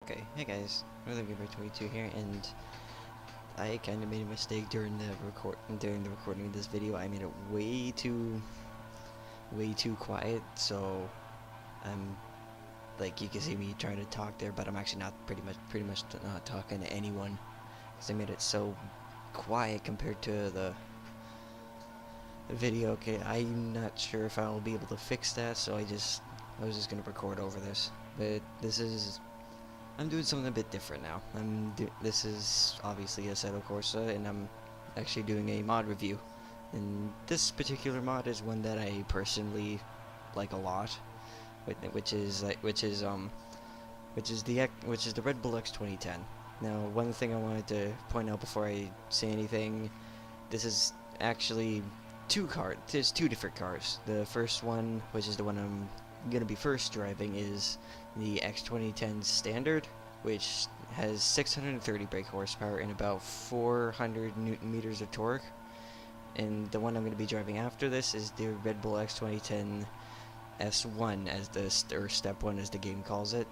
Okay, hey guys, Rhythm22 here, and I kind of made a mistake during the recording of this video. I made it way too quiet, so I'm like, you can see me trying to talk there, but I'm actually not pretty much not talking to anyone, because I made it so quiet compared to the video. Okay, I'm not sure if I'll be able to fix that, so I was just gonna record over this, but I'm doing something a bit different now. This is obviously Assetto Corsa, and I'm actually doing a mod review. And this particular mod is one that I personally like a lot, which is the Red Bull X2010. Now, one thing I wanted to point out before I say anything, this is actually there's two different cars. The first one, which is the one I'm gonna be first driving, is the X2010 Standard, which has 630 brake horsepower and about 400 newton meters of torque. And the one I'm going to be driving after this is the Red Bull X2010 S1, or Step 1 as the game calls it.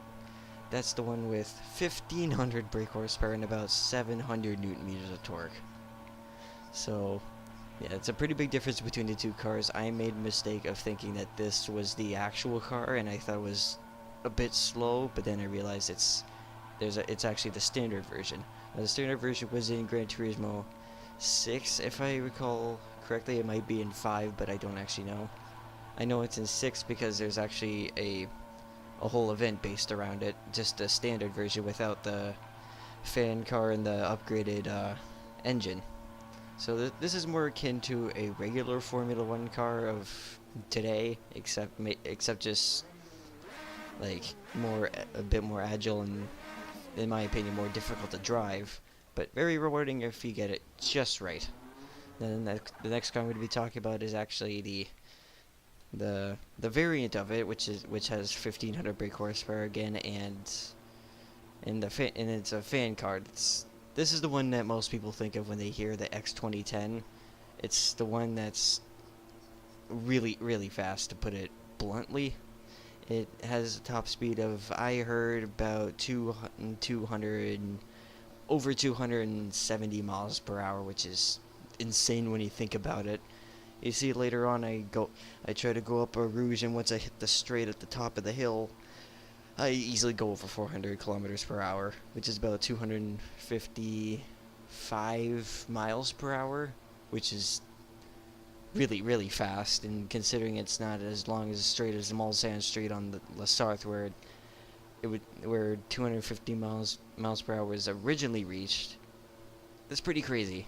That's the one with 1500 brake horsepower and about 700 newton meters of torque. So yeah, it's a pretty big difference between the two cars. I made a mistake of thinking that this was the actual car, and I thought it was a bit slow, but then I realized it's actually the standard version. Now, the standard version was in Gran Turismo 6, if I recall correctly. It might be in 5, but I don't actually know. I know it's in 6 because there's actually a whole event based around it, just the standard version without the fan car and the upgraded engine. So this is more akin to a regular Formula 1 car of today, except just like a bit more agile and, in my opinion, more difficult to drive, but very rewarding if you get it just right. Then the next car I'm going to be talking about is actually the variant of it, which has 1500 brake horsepower again, and it's a fan car. This is the one that most people think of when they hear the X2010. It's the one that's really fast, to put it bluntly. It has a top speed of, I heard, about over 270 miles per hour, which is insane when you think about it. You see, later on, I try to go up a Rouge, and once I hit the straight at the top of the hill, I easily go over 400 kilometers per hour, which is about 255 miles per hour, which is really fast. And considering it's not as long as straight as the Mulsanne Street on the La Sarthe, where 250 miles per hour was originally reached, that's pretty crazy.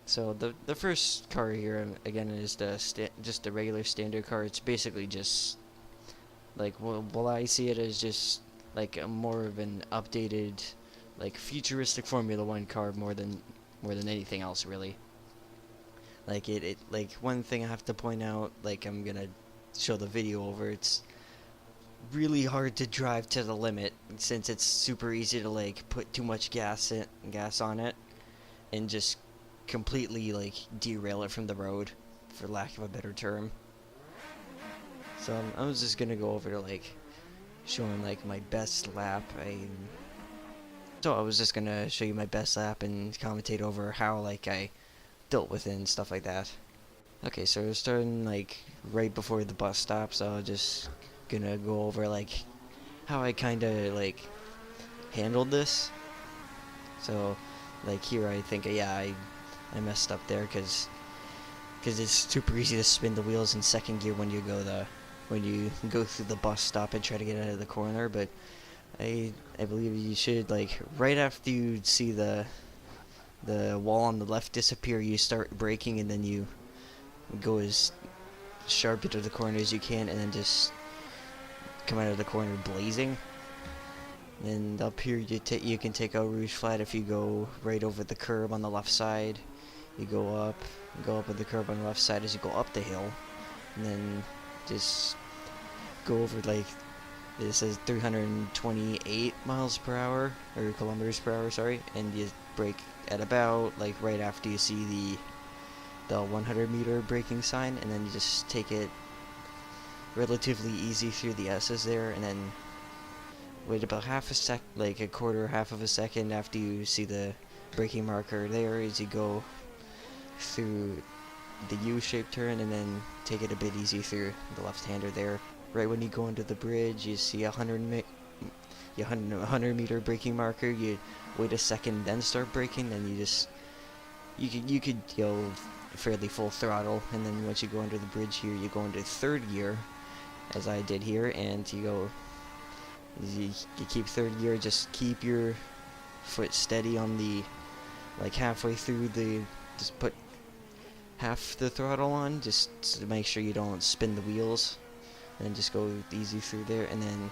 So the first car here, again, is just the regular standard car. It's basically just like, well, I see it as just like a more of an updated, like, futuristic Formula 1 car more than anything else, really. Like like, one thing I have to point out, like, I'm gonna show the video over, it's really hard to drive to the limit, since it's super easy to, like, put too much gas on it and just completely, like, derail it from the road, for lack of a better term. So I was just gonna go over to, like, showing, like, my best lap. So I was just gonna show you my best lap and commentate over how, like, I dealt with it and stuff like that. Okay, so we're starting, like, right before the bus stop, so I'm just gonna go over, like, how I kinda, like, handled this. So, like, here I think, yeah, I messed up there, because it's super easy to spin the wheels in second gear when you go through the bus stop and try to get out of the corner. But I believe you should, like, right after you see the wall on the left disappear, you start braking, and then you go as sharp into the corner as you can, and then just come out of the corner blazing. And up here you can take out Rouge Flat if you go right over the curb on the left side. You go up with the curb on the left side as you go up the hill, and then just go over, like, it says 328 miles per hour, or kilometers per hour, sorry, and you brake at about, like, right after you see the 100 meter braking sign, and then you just take it relatively easy through the S's there, and then wait about half a sec, like a quarter, half of a second after you see the braking marker there, as you go through the U-shaped turn, and then take it a bit easy through the left-hander there. Right when you go into the bridge, you see a 100 meter braking marker. You wait a second, then start braking, and you could go fairly full throttle, and then once you go under the bridge here, you go into third gear, as I did here, and you keep third gear. Just keep your foot steady on the, like halfway through the, just put half the throttle on, just to make sure you don't spin the wheels, and just go easy through there, and then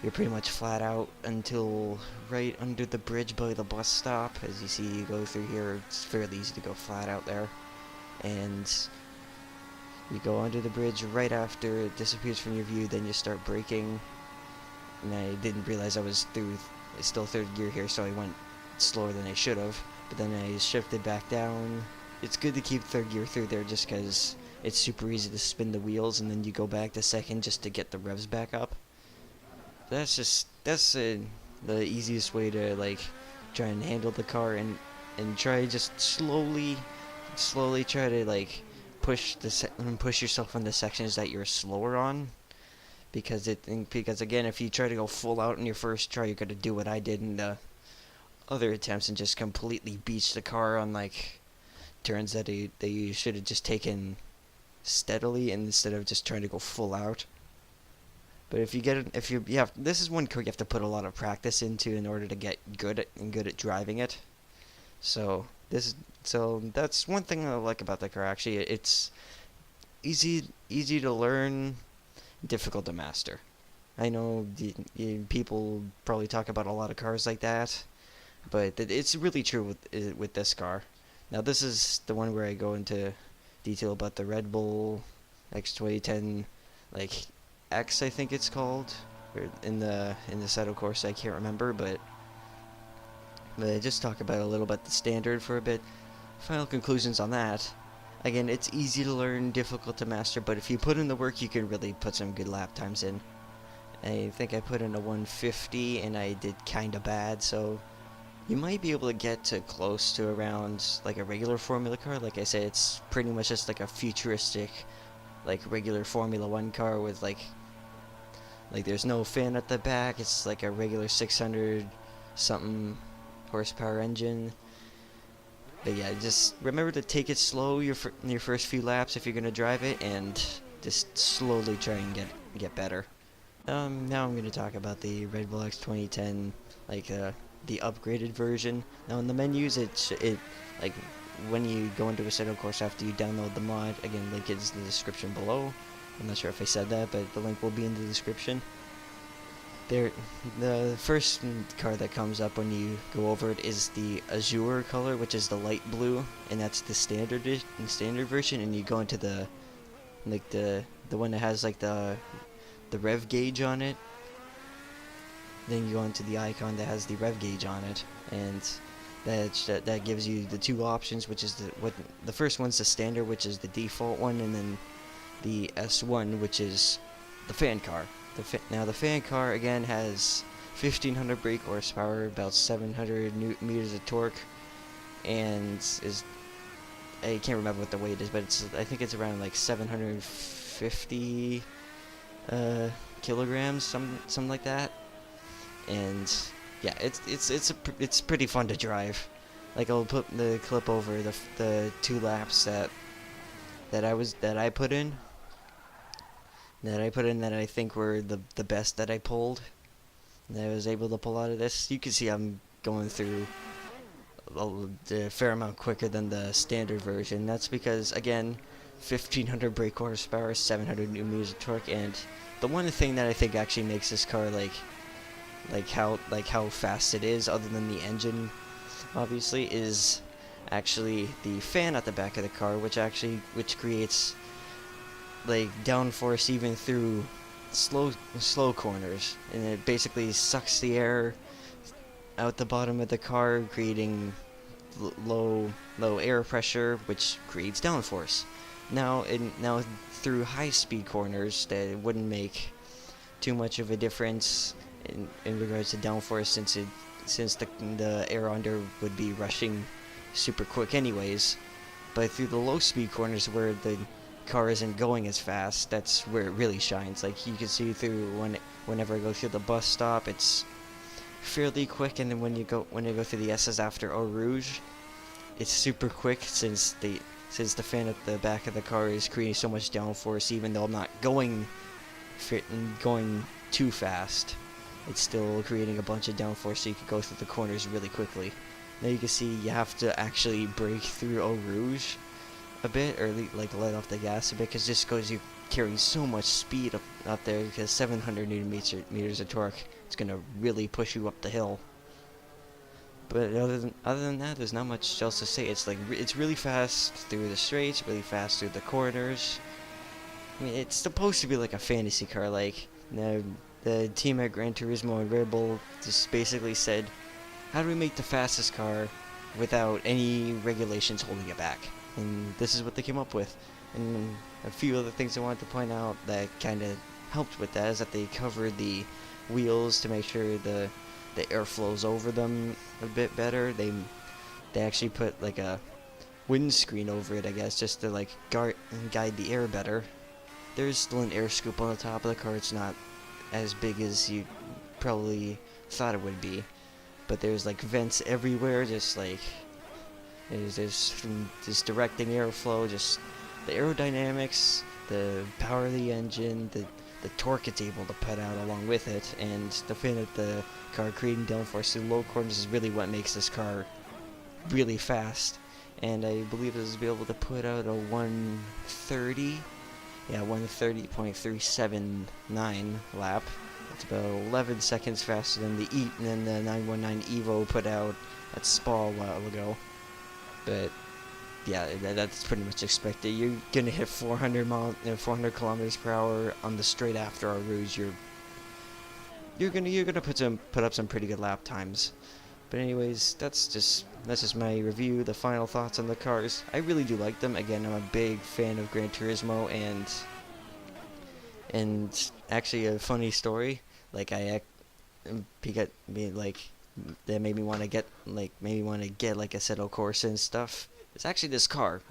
you're pretty much flat out until right under the bridge by the bus stop. As you see, you go through here, it's fairly easy to go flat out there, and you go under the bridge right after it disappears from your view, then you start braking. And I didn't realize I was still third gear here, so I went slower than I should have, but then I shifted back down. It's good to keep third gear through there just because it's super easy to spin the wheels, and then you go back to second just to get the revs back up. That's the easiest way to like try and handle the car, and try just slowly try to like push yourself on the sections that you're slower on, because again, if you try to go full out in your first try, you're gonna do what I did in the other attempts and just completely beach the car on like turns that you should have just taken steadily, and instead of just trying to go full out. But this is one car you have to put a lot of practice into in order to get good at driving it. So that's one thing I like about the car. Actually, it's easy to learn, difficult to master. I know people probably talk about a lot of cars like that, but it's really true with this car. Now this is the one where I go into detail about the Red Bull X2010, like X, I think it's called, or in the Assetto Corsa, I can't remember, but I just talk about a little bit the standard for a bit. Final conclusions on that. Again, it's easy to learn, difficult to master, but if you put in the work, you can really put some good lap times in. I think I put in a 150, and I did kinda bad, so you might be able to get to close to around like a regular Formula car. Like I say, it's pretty much just like a futuristic, like regular Formula 1 car with like there's no fan at the back. It's like a regular 600 something horsepower engine. But yeah, just remember to take it slow your first few laps if you're gonna drive it, and just slowly try and get better. Now I'm gonna talk about the Red Bull X2010, like the upgraded version. Now in the menus, it like when you go into Assetto Corsa after you download the mod, again, link is in the description below. I'm not sure if I said that, but the link will be in the description. The first car that comes up when you go over it is the Azur Color, which is the light blue, and that's the standard version. And you go into the one that has like the rev gauge on it. Then you go into the icon that has the rev gauge on it, and that gives you the two options, which is the first one's the standard, which is the default one, and then the S1, which is the fan car. Now the fan car again has 1500 brake horsepower, about 700 meters of torque, and I can't remember what the weight is, but I think it's around like 750 kilograms, something like that. And yeah, it's pretty fun to drive. Like, I'll put the clip over the 2 laps that I put in that I think were the best that I pulled, that I was able to pull out of this. You can see I'm going through a fair amount quicker than the standard version. That's because, again, 1500 brake horsepower, 700 newton meters of torque, and the one thing that I think actually makes this car like how fast it is, other than the engine, obviously, is actually the fan at the back of the car, which creates like downforce even through slow corners, and it basically sucks the air out the bottom of the car, creating low air pressure, which creates downforce. Now through high speed corners, that it wouldn't make too much of a difference in regards to downforce, since the air under would be rushing super quick anyways. But through the low speed corners where the car isn't going as fast, that's where it really shines. Like you can see through whenever I go through the bus stop, it's fairly quick, and then when you go through the S's after Eau Rouge, it's super quick since the fan at the back of the car is creating so much downforce. Even though I'm not going too fast, it's still creating a bunch of downforce, so you can go through the corners really quickly. Now you can see you have to actually brake through Eau Rouge a bit, or like let off the gas a bit, because just because you carry so much speed up there, because 700 newton meters of torque, it's gonna really push you up the hill. But other than that, there's not much else to say. It's really fast through the straights, really fast through the corners. I mean, it's supposed to be like a fantasy car. Like the team at Gran Turismo and Red Bull just basically said, how do we make the fastest car without any regulations holding it back? And this is what they came up with. And a few other things I wanted to point out that kind of helped with that is that they covered the wheels to make sure the air flows over them a bit better. They actually put like a windscreen over it, I guess, just to like guide the air better. There's still an air scoop on the top of the car. It's not as big as you probably thought it would be, but there's like vents everywhere, just like just directing airflow, just the aerodynamics, the power of the engine, the torque it's able to put out along with it, and the fan at the car creating downforce through low corners is really what makes this car really fast. And I believe this will be able to put out a 130.379 lap. It's about 11 seconds faster than the 919 Evo put out at Spa a while ago. But yeah, that's pretty much expected. You're gonna hit 400 kilometers per hour on the straight after Eau Rouge. You're gonna put up some pretty good lap times. But anyways, that's just my review. The final thoughts on the cars. I really do like them. Again, I'm a big fan of Gran Turismo, and actually a funny story. Like that made me want to get like Assetto Corsa and stuff. It's actually this car.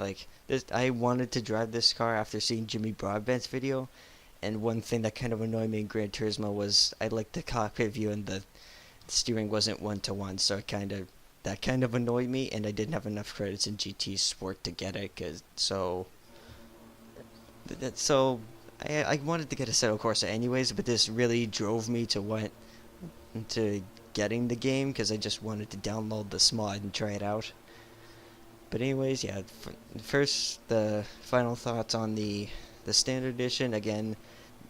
I wanted to drive this car after seeing Jimmy Broadbent's video, and one thing that kind of annoyed me in Gran Turismo was I liked the cockpit view and the steering wasn't 1-to-1, so that kind of annoyed me, and I didn't have enough credits in GT Sport to get it. I wanted to get Assetto Corsa anyways, but this really drove me to getting the game, because I just wanted to download this mod and try it out. But anyways, yeah, first, the final thoughts on the standard edition. Again,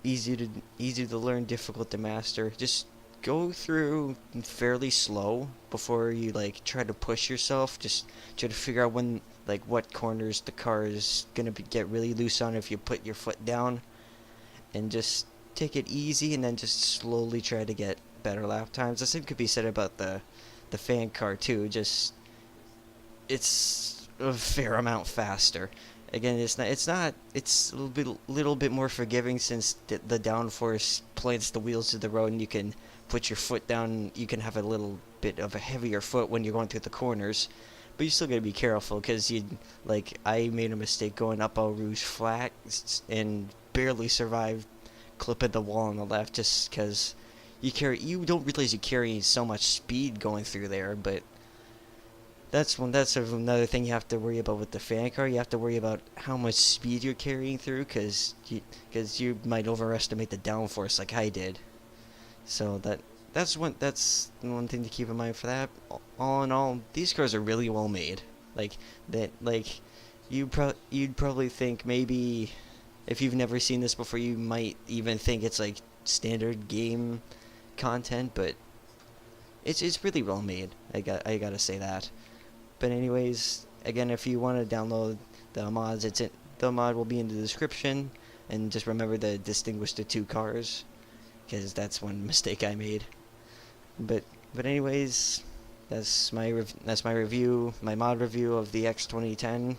easy to learn, difficult to master. Just go through fairly slow before you try to push yourself. Just try to figure out when what corners the car is gonna get really loose on if you put your foot down, and just take it easy, and then just slowly try to get better lap times. The same could be said about the fan car too. It's a fair amount faster. Again, it's a little bit more forgiving, since the downforce plants the wheels to the road, and you can put your foot down. You can have a little bit of a heavier foot when you're going through the corners, but you still gotta be careful, because I made a mistake going up Eau Rouge flat and barely survived clipping the wall on the left, just because you don't realize you're carrying so much speed going through there. But that's another thing you have to worry about with the fan car. You have to worry about how much speed you're carrying through, because you might overestimate the downforce like I did. So that's one thing to keep in mind for that. All in all, these cars are really well made. You'd probably think, maybe if you've never seen this before, you might even think it's standard game content, but it's really well made. I gotta say that. But anyways, again, if you want to download the mods, the mod will be in the description, and just remember to distinguish the two cars, because that's one mistake I made. But anyways, that's my review, my mod review of the X2010.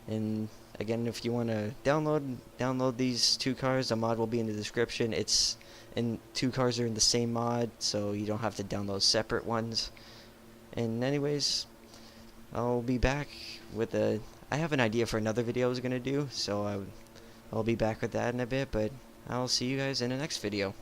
And again, if you want to download these two cars, the mod will be in the description. It's and 2 cars are in the same mod, so you don't have to download separate ones. And anyways, I'll be back with I have an idea for another video I was gonna do, so I'll be back with that in a bit, but I'll see you guys in the next video.